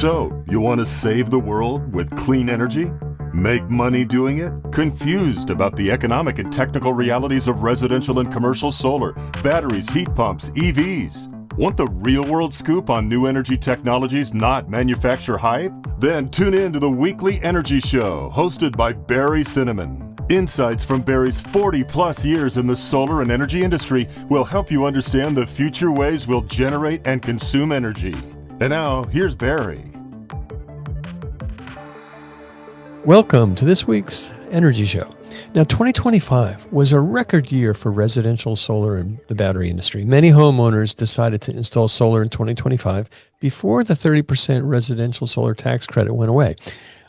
So, you want to save the world with clean energy? Make money doing it? Confused about the economic and technical realities of residential and commercial solar, batteries, heat pumps, EVs? Want the real-world scoop on new energy technologies, not manufacturer hype? Then tune in to the Weekly Energy Show, hosted by Barry Cinnamon. Insights from Barry's 40-plus years in the solar and energy industry will help you understand the future ways we'll generate and consume energy. And now, here's Barry. Welcome to this week's Energy Show. Now, 2025 was a record year for residential solar and the battery industry. Many homeowners decided to install solar in 2025 before the 30% residential solar tax credit went away.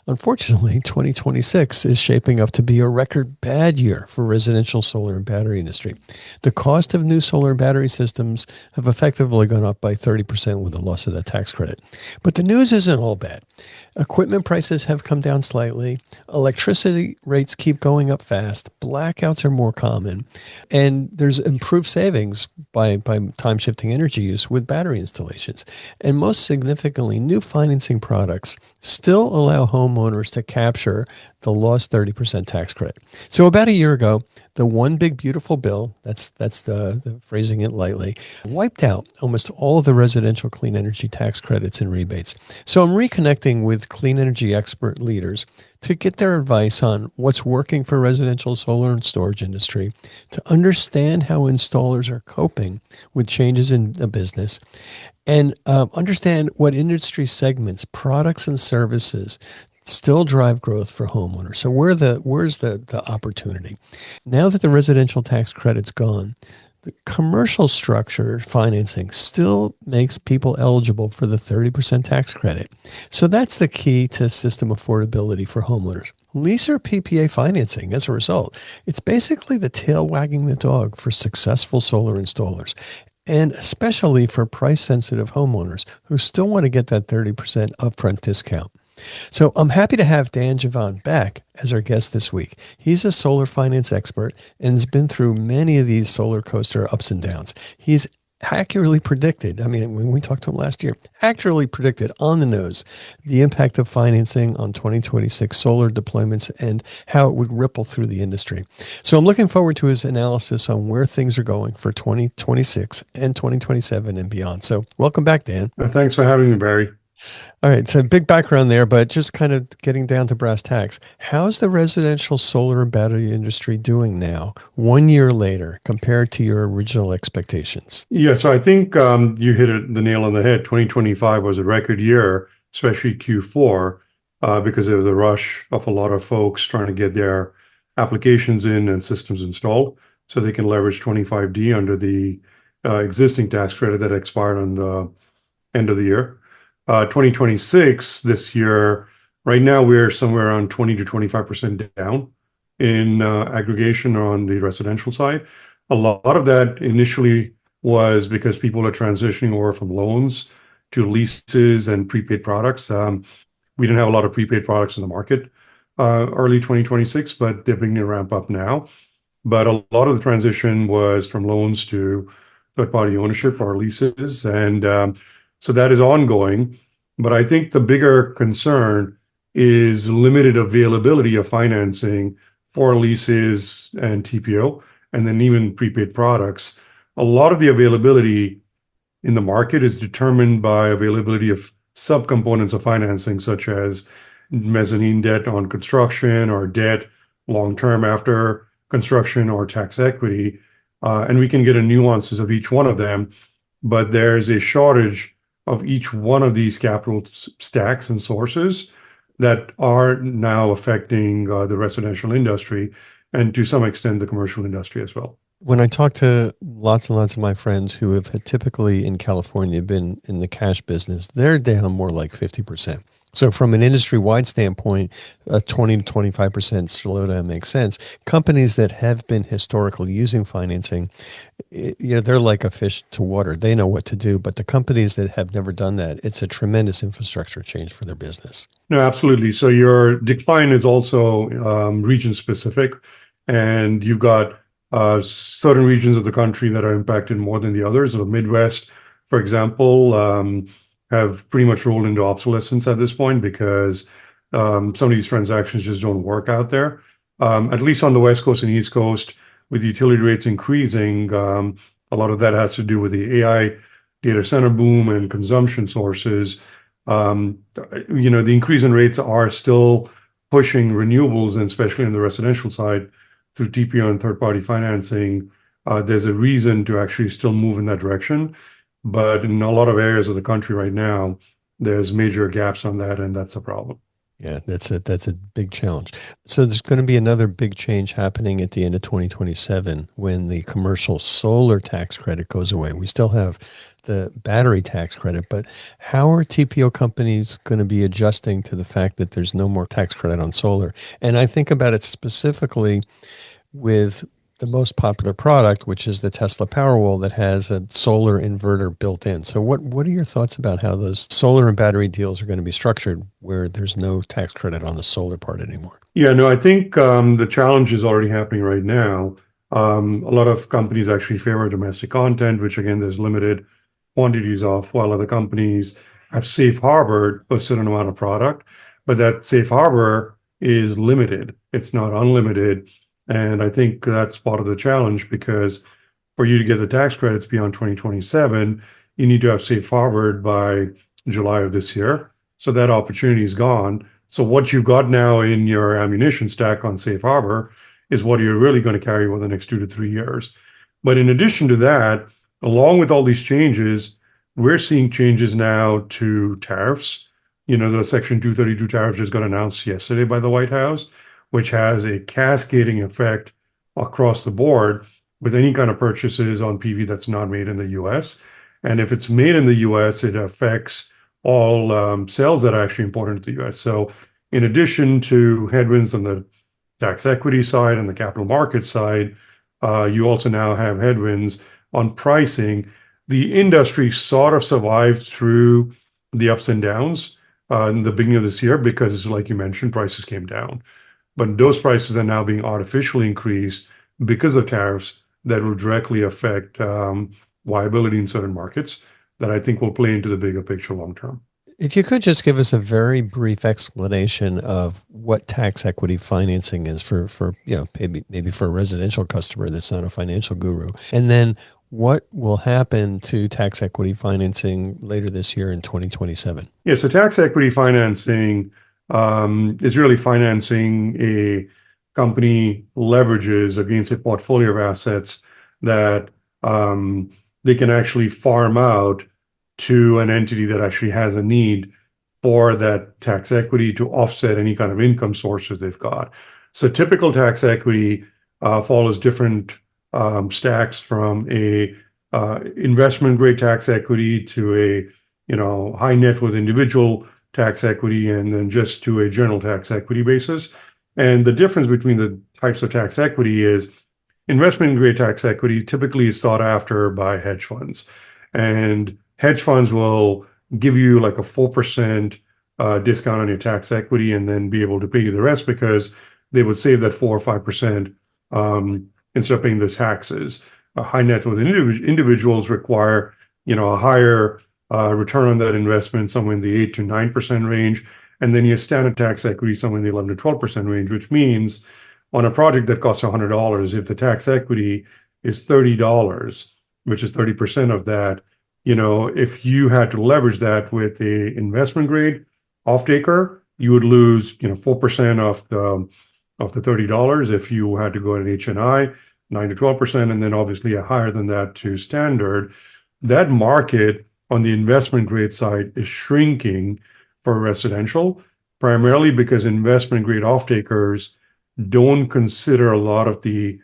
Unfortunately, 2026 is shaping up to be a record bad year for residential solar and battery industry. The cost of new solar and battery systems have effectively gone up by 30% with the loss of that tax credit. But the news isn't all bad. Equipment prices have come down slightly. Electricity rates keep going up fast. Blackouts are more common. And there's improved savings by time-shifting energy use with battery installations. And most significantly, new financing products still allow homeowners to capture the lost 30% tax credit. So about a year ago, the One Big Beautiful Bill, that's the phrasing it lightly, wiped out almost all of the residential clean energy tax credits and rebates. So I'm reconnecting with clean energy expert leaders to get their advice on what's working for residential solar and storage industry, to understand how installers are coping with changes in the business, and understand what industry segments, products, and services still drive growth for homeowners. So where's the opportunity? Now that the residential tax credit's gone, the commercial structure financing still makes people eligible for the 30% tax credit. So that's the key to system affordability for homeowners. Lease or PPA financing, as a result, it's basically the tail wagging the dog for successful solar installers, and especially for price-sensitive homeowners who still want to get that 30% upfront discount. So I'm happy to have Dan Javen back as our guest this week. He's a solar finance expert and has been through many of these solar coaster ups and downs. He's accurately predicted, when we talked to him last year, accurately predicted on the nose the impact of financing on 2026 solar deployments and how it would ripple through the industry. So I'm looking forward to his analysis on where things are going for 2026 and 2027 and beyond. So welcome back, Dan. Thanks for having me, Barry. All right, so big background there, but just kind of getting down to brass tacks. How's the residential solar and battery industry doing now, 1 year later, compared to your original expectations? Yeah, so I think you hit the nail on the head. 2025 was a record year, especially Q4, because there was a rush of a lot of folks trying to get their applications in and systems installed so they can leverage 25D under the existing tax credit that expired on the end of the year. 2026, this year, right now we're somewhere around 20 to 25% down in aggregation on the residential side. A lot of that initially was because people are transitioning over from loans to leases and prepaid products. We didn't have a lot of prepaid products in the market early 2026, but they're beginning to ramp up now. But a lot of the transition was from loans to third-party ownership or leases, and so that is ongoing. But I think the bigger concern is limited availability of financing for leases and TPO, and then even prepaid products. A lot of the availability in the market is determined by availability of subcomponents of financing, such as mezzanine debt on construction or debt long-term after construction or tax equity. And we can get into nuances of each one of them, but there's a shortage of each one of these capital stacks and sources that are now affecting the residential industry and to some extent the commercial industry as well. When I talk to lots and lots of my friends who have typically in California been in the cash business, they're down more like 50%. So from an industry-wide standpoint, a 20 to 25% slowdown makes sense. Companies that have been historically using financing, they're like a fish to water. They know what to do. But the companies that have never done that, it's a tremendous infrastructure change for their business. No, absolutely. So your decline is also region-specific, and you've got certain regions of the country that are impacted more than the others. The Midwest, for example, have pretty much rolled into obsolescence at this point because some of these transactions just don't work out there. At least on the West Coast and East Coast, with utility rates increasing, a lot of that has to do with the AI data center boom and consumption sources. The increase in rates are still pushing renewables, and especially on the residential side, through TPO and third-party financing. There's a reason to actually still move in that direction. But in a lot of areas of the country right now, there's major gaps on that, and that's a problem. Yeah, that's a big challenge. So there's going to be another big change happening at the end of 2027 when the commercial solar tax credit goes away. We still have the battery tax credit, but how are TPO companies going to be adjusting to the fact that there's no more tax credit on solar? And I think about it specifically with the most popular product, which is the Tesla Powerwall that has a solar inverter built in. So what are your thoughts about how those solar and battery deals are going to be structured where there's no tax credit on the solar part anymore? Yeah, no, I think the challenge is already happening right now. A lot of companies actually favor domestic content, which again, there's limited quantities of, while other companies have safe harbored a certain amount of product. But that safe harbor is limited. It's not unlimited. And I think that's part of the challenge, because for you to get the tax credits beyond 2027, you need to have safe harbored by July of this year. So that opportunity is gone. So what you've got now in your ammunition stack on safe harbor is what you're really going to carry over the next 2 to 3 years. But in addition to that, along with all these changes, we're seeing changes now to tariffs. The Section 232 tariffs just got announced yesterday by the White House, which has a cascading effect across the board with any kind of purchases on PV that's not made in the US. And if it's made in the US, it affects all sales that are actually important to the US. So in addition to headwinds on the tax equity side and the capital market side, you also now have headwinds on pricing. The industry sort of survived through the ups and downs in the beginning of this year because, like you mentioned, prices came down. But those prices are now being artificially increased because of tariffs that will directly affect viability in certain markets that I think will play into the bigger picture long term. If you could just give us a very brief explanation of what tax equity financing is for maybe for a residential customer that's not a financial guru, and then what will happen to tax equity financing later this year in 2027? Yeah, so tax equity financing is really financing a company leverages against a portfolio of assets that they can actually farm out to an entity that actually has a need for that tax equity to offset any kind of income sources they've got. So typical tax equity follows different stacks from a investment grade tax equity to a high net worth individual tax equity, and then just to a general tax equity basis. And the difference between the types of tax equity is investment grade tax equity typically is sought after by hedge funds. And hedge funds will give you like a 4% discount on your tax equity and then be able to pay you the rest because they would save that 4 or 5% instead of paying the taxes. High net worth individuals require a higher return on that investment, somewhere in the 8 to 9% range. And then your standard tax equity, somewhere in the 11 to 12% range, which means on a project that costs $100, if the tax equity is $30, which is 30% of that, if you had to leverage that with a investment grade off-taker, you would lose, 4% of the $30. If you had to go at an HNI, 9 to 12%, and then obviously a higher than that to standard, that market on the investment grade side is shrinking for residential, primarily because investment grade off-takers don't consider a lot of the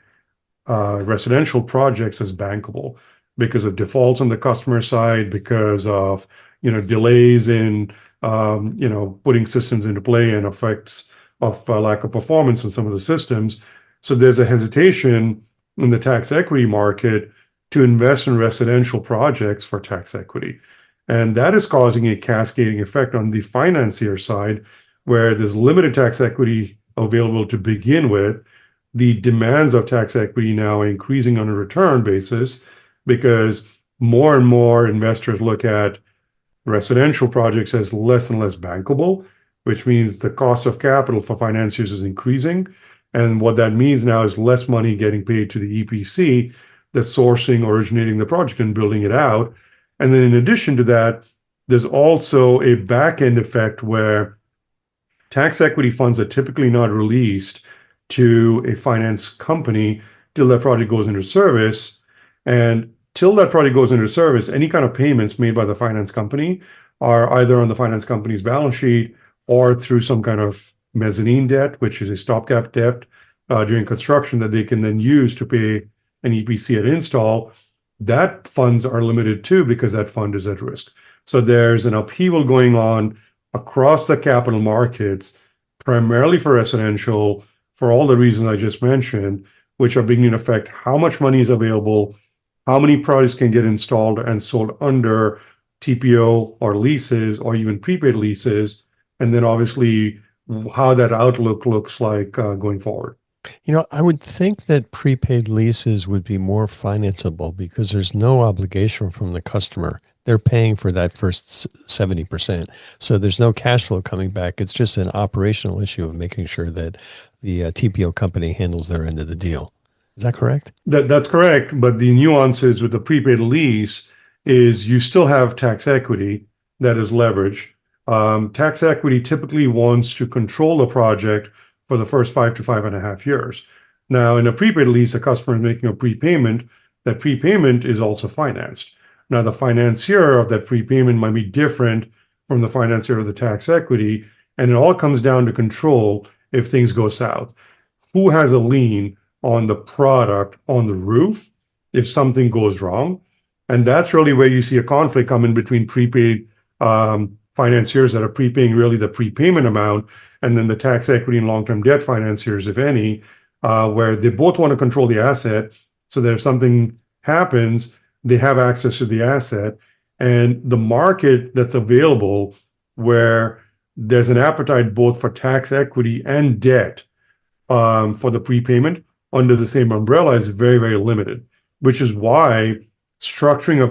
residential projects as bankable because of defaults on the customer side, because of delays in putting systems into play and effects of lack of performance in some of the systems. So there's a hesitation in the tax equity market to invest in residential projects for tax equity. And that is causing a cascading effect on the financier side, where there's limited tax equity available to begin with. The demands of tax equity now are increasing on a return basis because more and more investors look at residential projects as less and less bankable, which means the cost of capital for financiers is increasing. And what that means now is less money getting paid to the EPC that's sourcing, originating the project and building it out. And then in addition to that, there's also a back end effect where tax equity funds are typically not released to a finance company till that project goes into service. And till that project goes into service, any kind of payments made by the finance company are either on the finance company's balance sheet or through some kind of mezzanine debt, which is a stopgap debt during construction that they can then use to pay an EPC at install. That funds are limited too because that fund is at risk. So there's an upheaval going on across the capital markets, primarily for residential, for all the reasons I just mentioned, which are beginning to affect how much money is available, how many projects can get installed and sold under TPO or leases or even prepaid leases, and then obviously how that outlook looks like going forward. I would think that prepaid leases would be more financeable because there's no obligation from the customer. They're paying for that first 70%. So there's no cash flow coming back. It's just an operational issue of making sure that the TPO company handles their end of the deal. Is that correct? That's correct. But the nuances with the prepaid lease is you still have tax equity that is leverage. Tax equity typically wants to control the project for the first 5 to 5.5 years. Now, in a prepaid lease, a customer is making a prepayment. That prepayment is also financed. Now, the financier of that prepayment might be different from the financier of the tax equity, and it all comes down to control if things go south. Who has a lien on the product on the roof if something goes wrong? And that's really where you see a conflict come in between prepaid financiers that are prepaying really the prepayment amount, and then the tax equity and long-term debt financiers, if any, where they both want to control the asset so that if something happens, they have access to the asset. And the market that's available where there's an appetite both for tax equity and debt for the prepayment under the same umbrella is very, very limited, which is why structuring a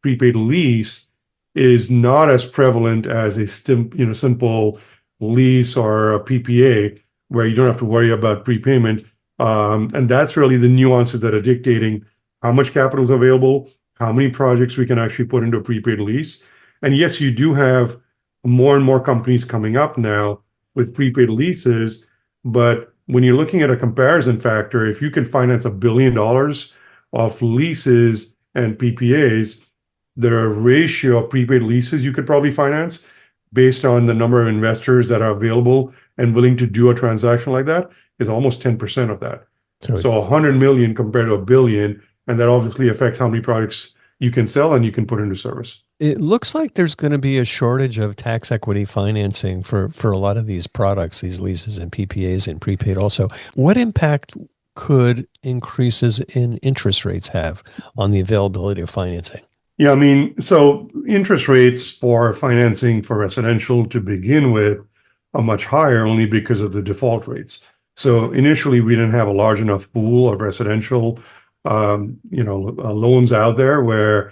prepaid lease is not as prevalent as a simple lease or a PPA where you don't have to worry about prepayment. And that's really the nuances that are dictating how much capital is available, how many projects we can actually put into a prepaid lease. And yes, you do have more and more companies coming up now with prepaid leases, but when you're looking at a comparison factor, if you can finance $1 billion of leases and PPAs, the ratio of prepaid leases you could probably finance based on the number of investors that are available and willing to do a transaction like that is almost 10% of that. So 100 million compared to $1 billion, and that obviously affects how many products you can sell and you can put into service. It looks like there's going to be a shortage of tax equity financing for a lot of these products, these leases and PPAs and prepaid also. What impact could increases in interest rates have on the availability of financing? Yeah, I mean, so interest rates for financing for residential to begin with are much higher only because of the default rates. So initially, we didn't have a large enough pool of residential loans out there where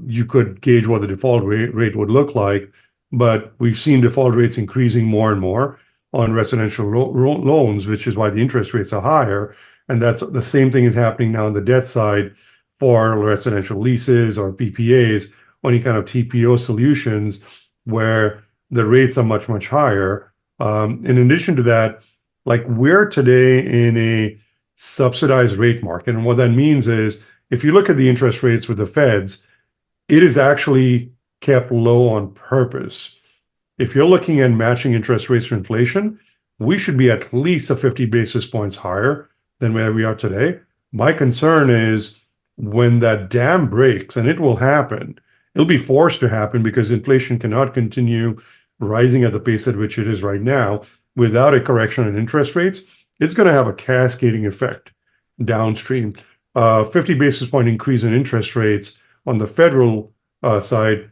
you could gauge what the default rate would look like. But we've seen default rates increasing more and more on residential loans, which is why the interest rates are higher. And that's the same thing is happening now on the debt side for residential leases or PPAs, or any kind of TPO solutions where the rates are much, much higher. In addition to that, like we're today in a subsidized rate market. And what that means is if you look at the interest rates with the feds, it is actually kept low on purpose. If you're looking at matching interest rates for inflation, we should be at least 50 basis points higher than where we are today. My concern is when that dam breaks, and it will happen, it'll be forced to happen because inflation cannot continue rising at the pace at which it is right now without a correction in interest rates. It's going to have a cascading effect downstream. 50 basis point increase in interest rates on the federal side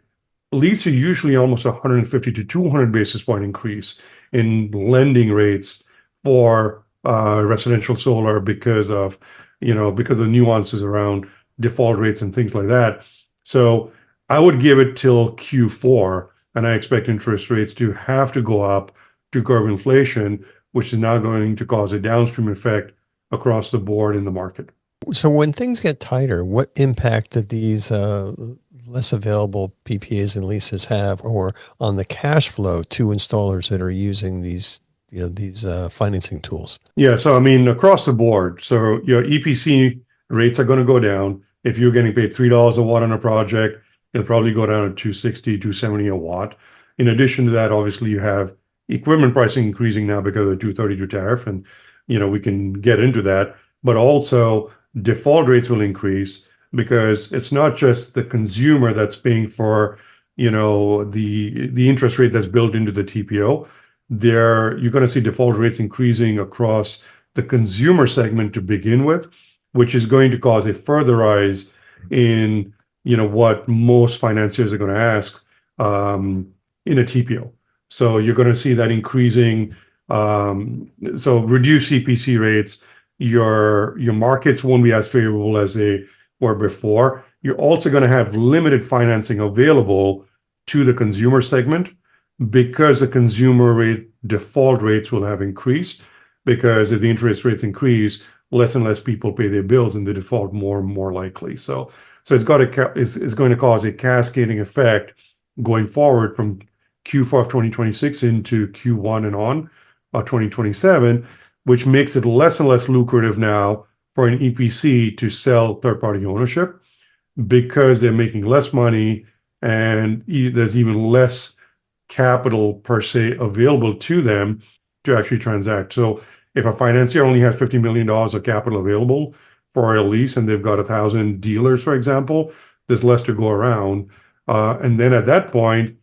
leads to usually almost 150 to 200 basis point increase in lending rates for residential solar because of the nuances around default rates and things like that. So I would give it till Q4, and I expect interest rates to have to go up to curb inflation, which is now going to cause a downstream effect across the board in the market. So when things get tighter, what impact did these less available PPAs and leases have, or on the cash flow to installers that are using these, these financing tools? Yeah, so I mean, across the board. So your EPC rates are going to go down. If you're getting paid $3 a watt on a project, it'll probably go down to 260, 270 a watt. In addition to that, obviously you have equipment pricing increasing now because of the 232 tariff, and we can get into that. But also default rates will increase because it's not just the consumer that's paying for the interest rate that's built into the TPO. You're going to see default rates increasing across the consumer segment to begin with, which is going to cause a further rise in what most financiers are going to ask in a TPO. So you're going to see that increasing. So reduce CPC rates. Your markets won't be as favorable as they were before. You're also going to have limited financing available to the consumer segment because the consumer rate default rates will have increased, because if the interest rates increase, less and less people pay their bills and they default more and more likely. So it's going to cause a cascading effect going forward from Q4 of 2026 into Q1 and on 2027, which makes it less and less lucrative now for an EPC to sell third-party ownership because they're making less money and there's even less capital per se available to them to actually transact. So if a financier only has $50 million of capital available for a lease and they've got 1,000 dealers, for example, there's less to go around. And then at that point,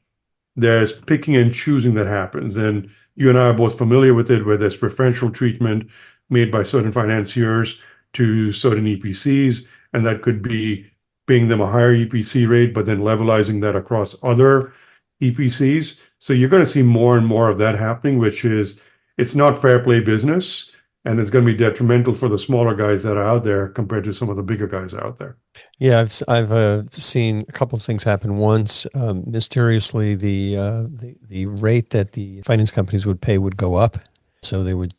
there's picking and choosing that happens. And you and I are both familiar with it, where there's preferential treatment made by certain financiers to certain EPCs, and that could be paying them a higher EPC rate, but then levelizing that across other EPCs. So you're going to see more and more of that happening, which is, it's not fair play business, and it's going to be detrimental for the smaller guys that are out there compared to some of the bigger guys out there. Yeah, I've seen a couple of things happen. Once, mysteriously, the rate that the finance companies would pay would go up, so they would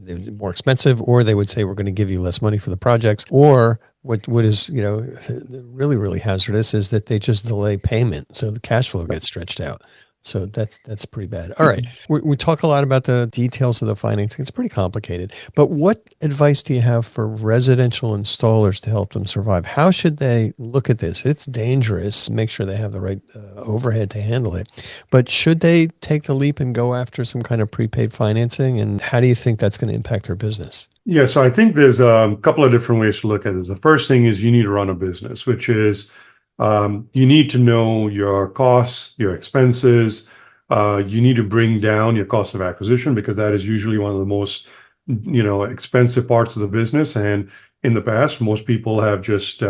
they would be more expensive, or they would say we're going to give you less money for the projects, or what is really hazardous is that they just delay payment, so the cash flow gets stretched out. So that's pretty bad. All right. We talk a lot about the details of the financing. It's pretty complicated. But what advice do you have for residential installers to help them survive? How should they look at this? It's dangerous. Make sure they have the right overhead to handle it. But should they take the leap and go after some kind of prepaid financing? And how do you think that's going to impact their business? Yeah, so I think there's a couple of different ways to look at this. The first thing is you need to run a business, which is you need to know your costs, your expenses. You need to bring down your cost of acquisition, because that is usually one of the most, expensive parts of the business. And in the past, most people have just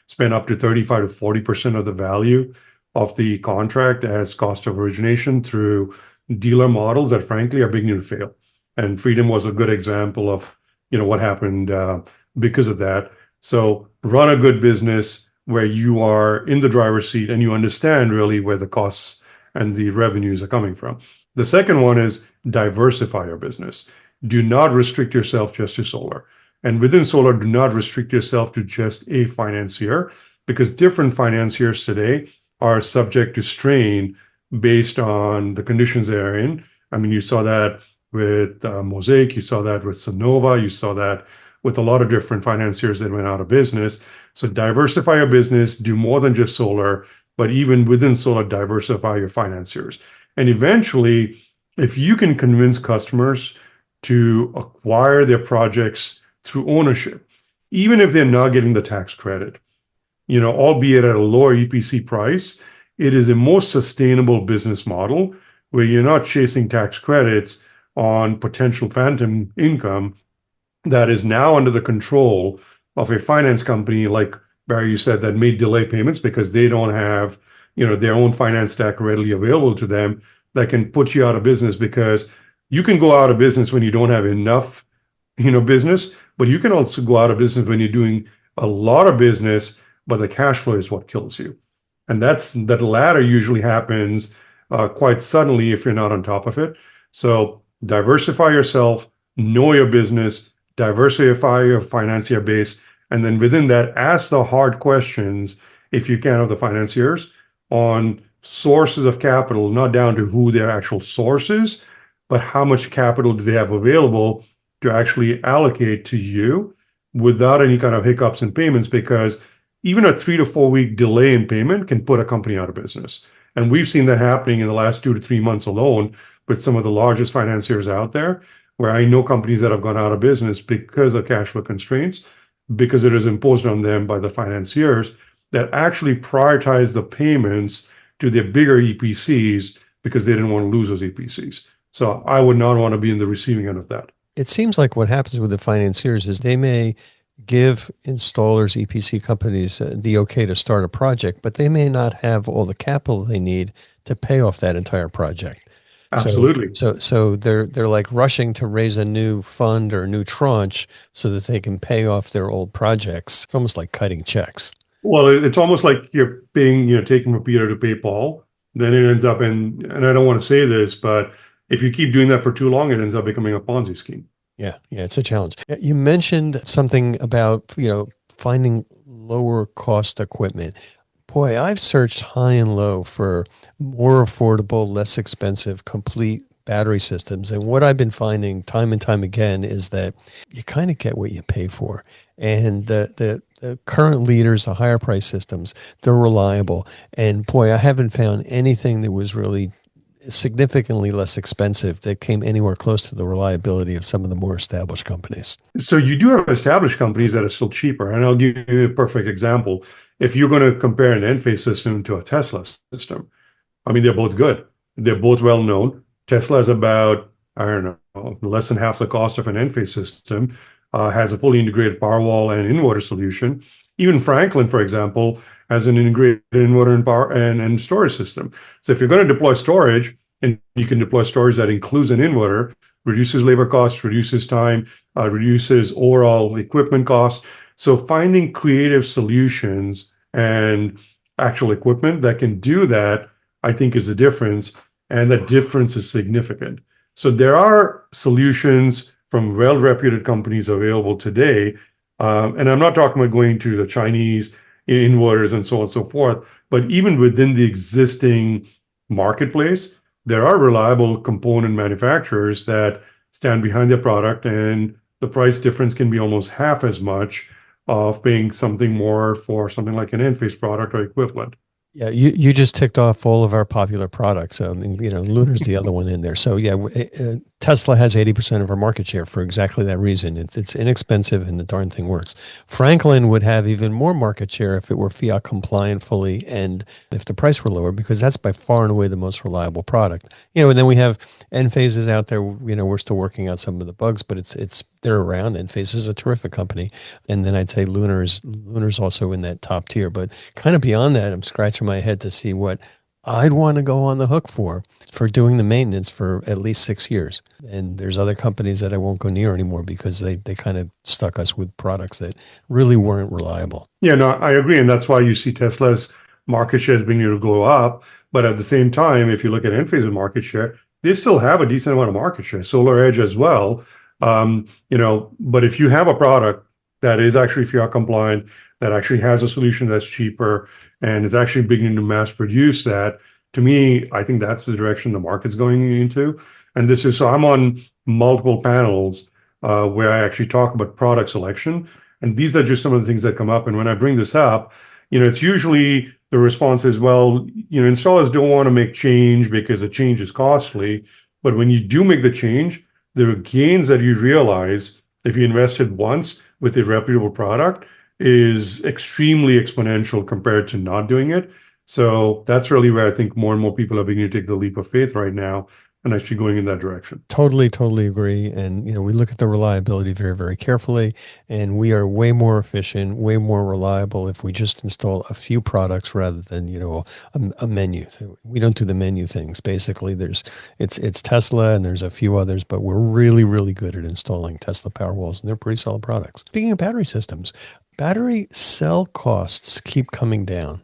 spent up to 35 to 40% of the value of the contract as cost of origination through dealer models that frankly are beginning to fail. And Freedom was a good example of, what happened because of that. So run a good business where you are in the driver's seat and you understand really where the costs and the revenues are coming from. The second one is diversify your business. Do not restrict yourself just to solar. And within solar, do not restrict yourself to just a financier, because different financiers today are subject to strain based on the conditions they're in. I mean, you saw that with Mosaic, you saw that with Sonova, you saw that with a lot of different financiers that went out of business. So diversify your business, do more than just solar, but even within solar, diversify your financiers. And eventually, if you can convince customers to acquire their projects through ownership, even if they're not getting the tax credit, albeit at a lower EPC price, it is a more sustainable business model where you're not chasing tax credits on potential phantom income that is now under the control of a finance company, like Barry, you said, that may delay payments because they don't have, their own finance stack readily available to them, that can put you out of business. Because you can go out of business when you don't have enough, business, but you can also go out of business when you're doing a lot of business, but the cash flow is what kills you. And that latter usually happens quite suddenly if you're not on top of it. So diversify yourself, know your business, diversify your financier base, and then within that, ask the hard questions, if you can, of the financiers on sources of capital, not down to who their actual source is, but how much capital do they have available to actually allocate to you without any kind of hiccups in payments, because even a 3 to 4 week delay in payment can put a company out of business. And we've seen that happening in the last 2 to 3 months alone with some of the largest financiers out there, where I know companies that have gone out of business because of cash flow constraints, because it is imposed on them by the financiers that actually prioritize the payments to their bigger EPCs because they didn't want to lose those EPCs. So I would not want to be in the receiving end of that. It seems like what happens with the financiers is they may give installers, EPC companies, the okay to start a project, but they may not have all the capital they need to pay off that entire project. Absolutely. So they're like rushing to raise a new fund or a new tranche so that they can pay off their old projects. It's almost like cutting checks. Well, it's almost like you're paying, taking from Peter to pay Paul. Then it ends up and I don't want to say this, but if you keep doing that for too long, it ends up becoming a Ponzi scheme. Yeah, it's a challenge. You mentioned something about, finding lower cost equipment. Boy, I've searched high and low for more affordable, less expensive, complete battery systems. And what I've been finding time and time again is that you kind of get what you pay for. And the current leaders, the higher price systems, they're reliable. And boy, I haven't found anything that was really significantly less expensive that came anywhere close to the reliability of some of the more established companies. So you do have established companies that are still cheaper. And I'll give you a perfect example. If you're going to compare an Enphase system to a Tesla system, I mean, they're both good. They're both well known. Tesla is about, I don't know, less than half the cost of an Enphase system, has a fully integrated Powerwall and inverter solution. Even Franklin, for example, has an integrated inverter and power and storage system. So if you're going to deploy storage, and you can deploy storage that includes an inverter, reduces labor costs, reduces time, reduces overall equipment costs. So finding creative solutions and actual equipment that can do that, I think, is the difference. And the difference is significant. So there are solutions from well-reputed companies available today. And I'm not talking about going to the Chinese inverters and so on and so forth, but even within the existing marketplace, there are reliable component manufacturers that stand behind their product, and the price difference can be almost half as much of paying something more for something like an Enphase product or equivalent. Yeah, you just ticked off all of our popular products. I mean, Lunar's the other one in there. So yeah, Tesla has 80% of our market share for exactly that reason. It's inexpensive and the darn thing works. Franklin would have even more market share if it were fiat compliant fully and if the price were lower, because that's by far and away the most reliable product. And then we have Enphase out there. We're still working out some of the bugs, but they're around. Enphase is a terrific company. And then I'd say Lunar's also in that top tier. But kind of beyond that, I'm scratching my head to see what I'd want to go on the hook for doing the maintenance for at least 6 years. And there's other companies that I won't go near anymore because they kind of stuck us with products that really weren't reliable. Yeah, no, I agree. And that's why you see Tesla's market share is beginning to go up. But at the same time, if you look at Enphase's market share, they still have a decent amount of market share, Solar Edge as well. But if you have a product that is actually fiat compliant, that actually has a solution that's cheaper and is actually beginning to mass produce that, to me, I think that's the direction the market's going into. And so I'm on multiple panels where I actually talk about product selection. And these are just some of the things that come up. And when I bring this up, it's usually the response is, well, installers don't want to make change because the change is costly. But when you do make the change, the gains that you realize if you invested once with a reputable product is extremely exponential compared to not doing it. So that's really where I think more and more people are beginning to take the leap of faith right now and actually going in that direction. Totally agree. And, we look at the reliability very, very carefully, and we are way more efficient, way more reliable if we just install a few products rather than, a menu. So we don't do the menu things. Basically, it's Tesla and there's a few others, but we're really, really good at installing Tesla Powerwalls, and they're pretty solid products. Speaking of battery systems, Battery cell costs keep coming down.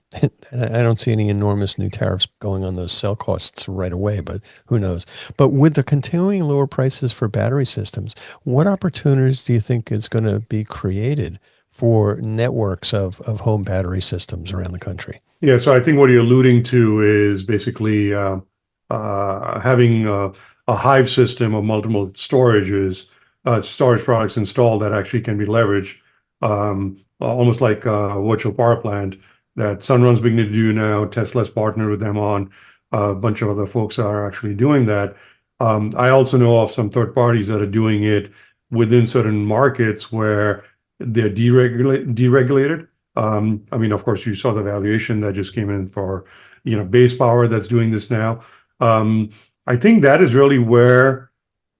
And I don't see any enormous new tariffs going on those cell costs right away, but who knows? But with the continuing lower prices for battery systems, what opportunities do you think is going to be created for networks of home battery systems around the country? Yeah, so I think what you're alluding to is basically having a hive system of multiple storage products installed that actually can be leveraged, almost like a virtual power plant that Sunrun's beginning to do now. Tesla's partnered with them on. A bunch of other folks are actually doing that. I also know of some third parties that are doing it within certain markets where they're deregulated. I mean, of course, you saw the valuation that just came in for, base power that's doing this now. I think that is really where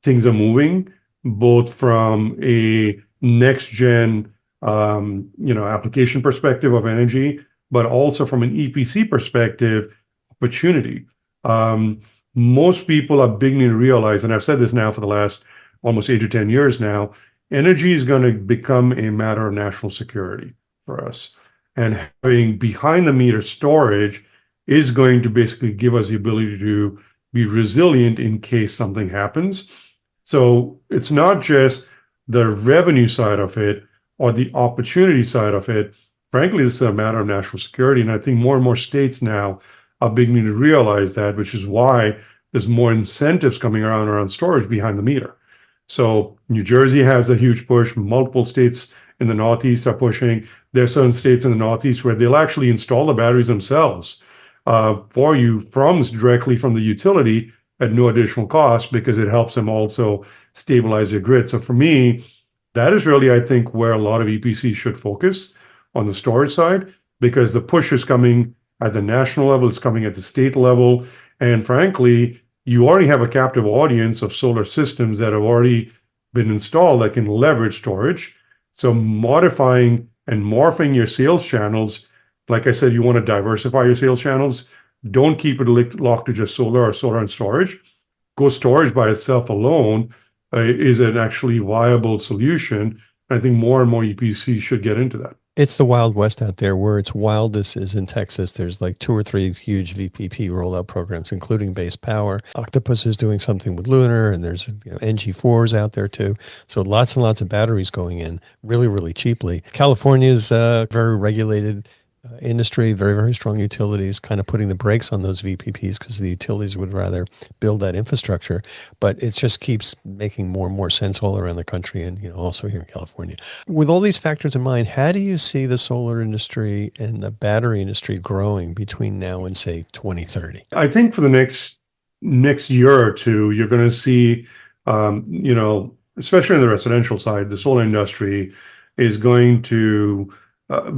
things are moving, both from a next gen, application perspective of energy, but also from an EPC perspective, opportunity. Most people are beginning to realize, and I've said this now for the last almost 8 to 10 years now, energy is going to become a matter of national security for us. And having behind the meter storage is going to basically give us the ability to be resilient in case something happens. So it's not just the revenue side of it or the opportunity side of it. Frankly, this is a matter of national security. And I think more and more states now are beginning to realize that, which is why there's more incentives coming around storage behind the meter. So New Jersey has a huge push. Multiple states in the Northeast are pushing. There are certain states in the Northeast where they'll actually install the batteries themselves for you directly from the utility at no additional cost, because it helps them also stabilize your grid. So for me, that is really, I think, where a lot of EPCs should focus on the storage side, because the push is coming at the national level, it's coming at the state level. And frankly, you already have a captive audience of solar systems that have already been installed that can leverage storage. So modifying and morphing your sales channels, like I said, you want to diversify your sales channels. Don't keep it locked to just solar or solar and storage. Go storage by itself alone is an actually viable solution. I think more and more EPCs should get into that. It's the Wild West out there. Where it's wildest is in Texas. There's like 2 or 3 huge VPP rollout programs, including base power. Octopus is doing something with Lunar, and there's NG4s out there too. So lots and lots of batteries going in really, really cheaply. California is very regulated industry, very, very strong utilities, kind of putting the brakes on those VPPs because the utilities would rather build that infrastructure. But it just keeps making more and more sense all around the country, and also here in California. With all these factors in mind, how do you see the solar industry and the battery industry growing between now and say 2030? I think for the next year or two, you're going to see, especially on the residential side, the solar industry is going to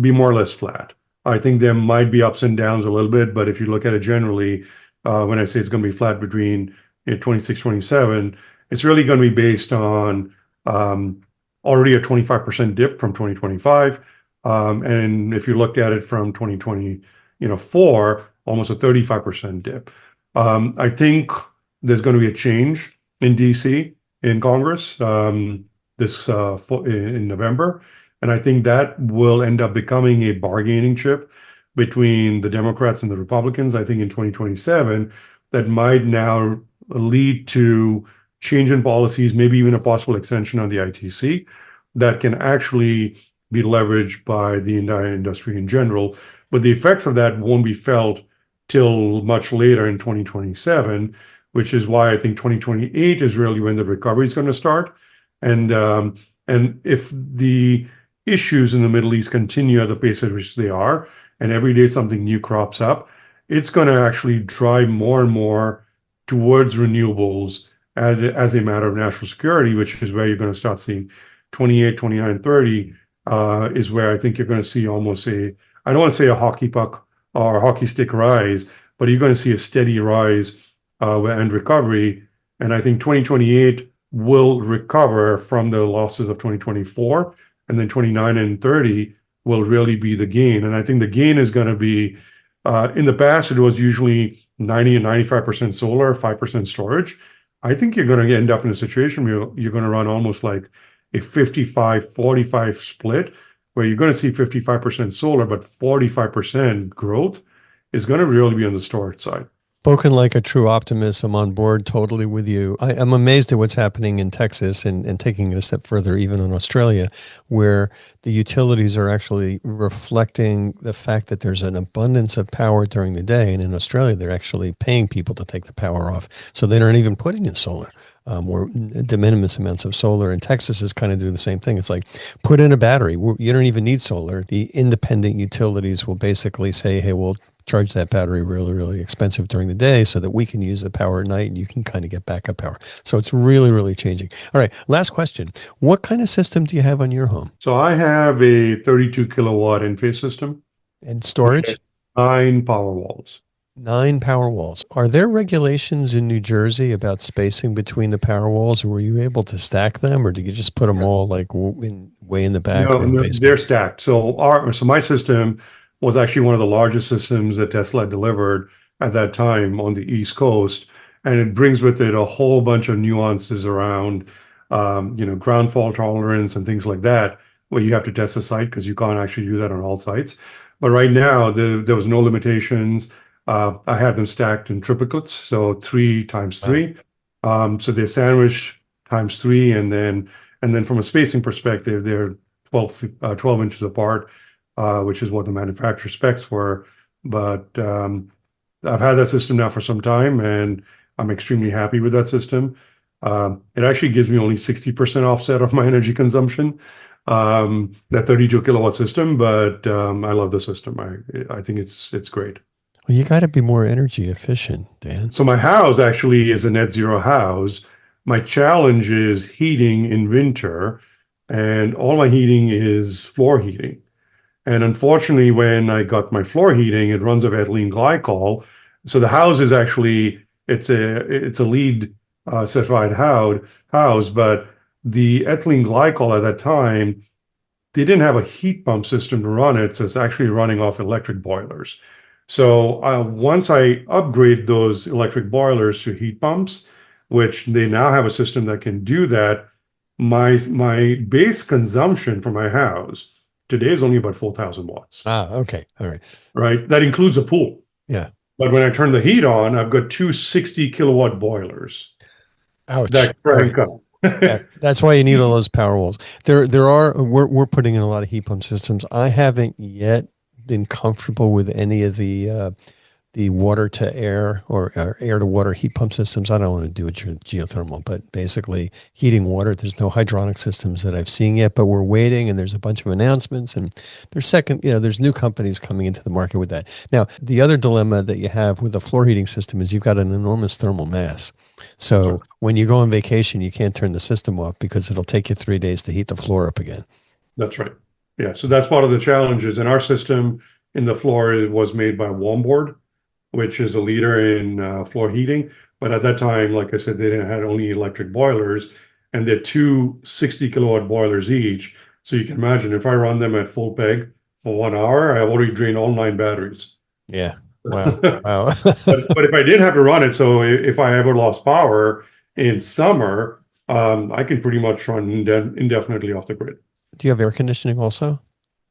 be more or less flat. I think there might be ups and downs a little bit, but if you look at it generally, when I say it's going to be flat between 26, 27, it's really going to be based on already a 25% dip from 2025. And if you looked at it from 2024, almost a 35% dip. I think there's going to be a change in DC in Congress in November. And I think that will end up becoming a bargaining chip between the Democrats and the Republicans. I think in 2027, that might now lead to change in policies, maybe even a possible extension on the ITC that can actually be leveraged by the entire industry in general. But the effects of that won't be felt till much later in 2027, which is why I think 2028 is really when the recovery is going to start. And if the issues in the Middle East continue at the pace at which they are, and every day something new crops up, it's going to actually drive more and more towards renewables as a matter of national security, which is where you're going to start seeing 28, 29, 30 is where I think you're going to see almost I don't want to say a hockey puck or a hockey stick rise, but you're going to see a steady rise and recovery. And I think 2028 will recover from the losses of 2024. And then 29 and 30 will really be the gain. And I think the gain is going to be, in the past, it was usually 90 and 95% solar, 5% storage. I think you're going to end up in a situation where you're going to run almost like a 55-45 split, where you're going to see 55% solar, but 45% growth is going to really be on the storage side. Spoken like a true optimist. I'm on board totally with you. I'm amazed at what's happening in Texas and taking it a step further, even in Australia, where the utilities are actually reflecting the fact that there's an abundance of power during the day. And in Australia, they're actually paying people to take the power off. So they aren't even putting in solar. Or de minimis amounts of solar. And Texas is kind of doing the same thing. It's like, put in a battery. You don't even need solar. The independent utilities will basically say, hey, we'll charge that battery really, really expensive during the day so that we can use the power at night and you can kind of get backup power. So it's really, really changing. All right, last question. What kind of system do you have on your home? So I have a 32 kilowatt in-phase system. And storage? 9 Powerwalls. 9 Powerwalls. Are there regulations in New Jersey about spacing between the Powerwalls, or were you able to stack them, or did you just put them all like way in the back? No, they're stacked. So my system was actually one of the largest systems that Tesla delivered at that time on the East Coast, and it brings with it a whole bunch of nuances around, ground fault tolerance and things like that, where you have to test the site because you can't actually do that on all sites. But right now, there was no limitations. I had them stacked in triplets, so 3 times 3. So they're sandwiched times 3, and then from a spacing perspective, they're 12 inches apart, which is what the manufacturer specs were. But I've had that system now for some time, and I'm extremely happy with that system. It actually gives me only 60% offset of my energy consumption, that 32 kilowatt system. But I love the system. I think it's great. Well, you got to be more energy efficient, Dan. So my house actually is a net zero house. My challenge is heating in winter, and all my heating is floor heating. And unfortunately, when I got my floor heating, it runs off ethylene glycol. So the house is actually, it's a LEED certified house, but the ethylene glycol at that time, they didn't have a heat pump system to run it, so it's actually running off electric boilers. So once I upgrade those electric boilers to heat pumps, which they now have a system that can do that, my base consumption for my house today is only about 4,000 watts. Okay. All right. Right. That includes a pool. Yeah. But when I turn the heat on, I've got 2 60 kilowatt boilers. Ouch. That crank up. Yeah, that's why you need all those Powerwalls. We're putting in a lot of heat pump systems. I haven't yet been comfortable with any of the water to air or air to water heat pump systems. I don't want to do it geothermal, but basically heating water. There's no hydronic systems that I've seen yet, but we're waiting, and there's a bunch of announcements, and there's new companies coming into the market with that. Now, the other dilemma that you have with a floor heating system is you've got an enormous thermal mass. So when you go on vacation, you can't turn the system off because it'll take you 3 days to heat the floor up again. That's right. Yeah. So that's part of the challenges. And our system in the floor was made by Warmboard, which is a leader in floor heating. But at that time, like I said, they didn't have only electric boilers, and they're 2 60 kilowatt boilers each. So you can imagine if I run them at full peg for 1 hour, I've already drained all 9 batteries. Yeah. Wow. Wow. But if I did have to run it, so if I ever lost power in summer, I can pretty much run indefinitely off the grid. Do you have air conditioning also?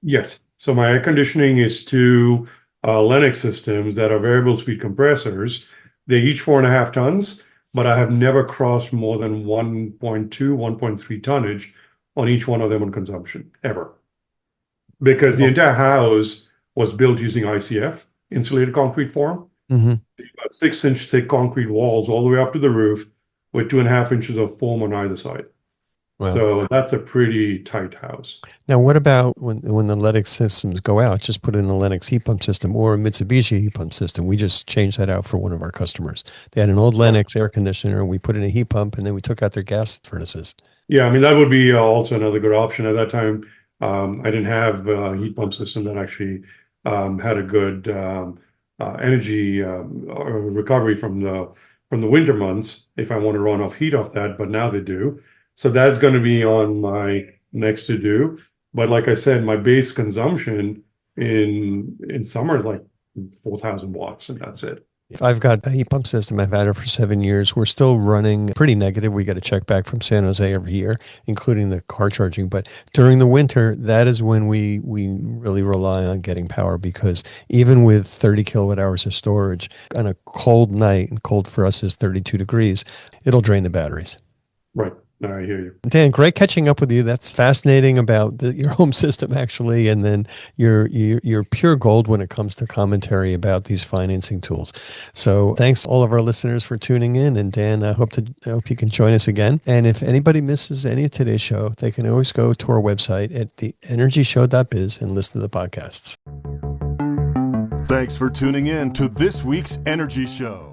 Yes. So my air conditioning is 2 Lennox systems that are variable speed compressors. They're each 4.5 tons, but I have never crossed more than 1.2, 1.3 tonnage on each one of them on consumption, ever. Because the entire house was built using ICF, insulated concrete form. Mm-hmm. You've got 6-inch thick concrete walls all the way up to the roof with 2.5 inches of foam on either side. Wow. So that's a pretty tight house. Now, what about when the Lennox systems go out? Just put in a Lennox heat pump system or a Mitsubishi heat pump system. We just changed that out for one of our customers. They had an old Lennox air conditioner, and we put in a heat pump, and then we took out their gas furnaces. Yeah, I mean, that would be also another good option. At that time, I didn't have a heat pump system that actually had a good energy recovery from the winter months if I want to run off heat off that, but now they do. So that's going to be on my next to do. But like I said, my base consumption in summer is like 4,000 watts, and that's it. I've got a heat pump system. I've had it for 7 years. We're still running pretty negative. We get a check back from San Jose every year, including the car charging. But during the winter, that is when we really rely on getting power, because even with 30 kilowatt hours of storage on a cold night, and cold for us is 32 degrees, it'll drain the batteries. Right. No, I hear you. Dan, great catching up with you. That's fascinating about your home system, actually, and then you're pure gold when it comes to commentary about these financing tools. So thanks all of our listeners for tuning in, and Dan, I hope you can join us again. And if anybody misses any of today's show, they can always go to our website at theenergyshow.biz and listen to the podcasts. Thanks for tuning in to this week's Energy Show.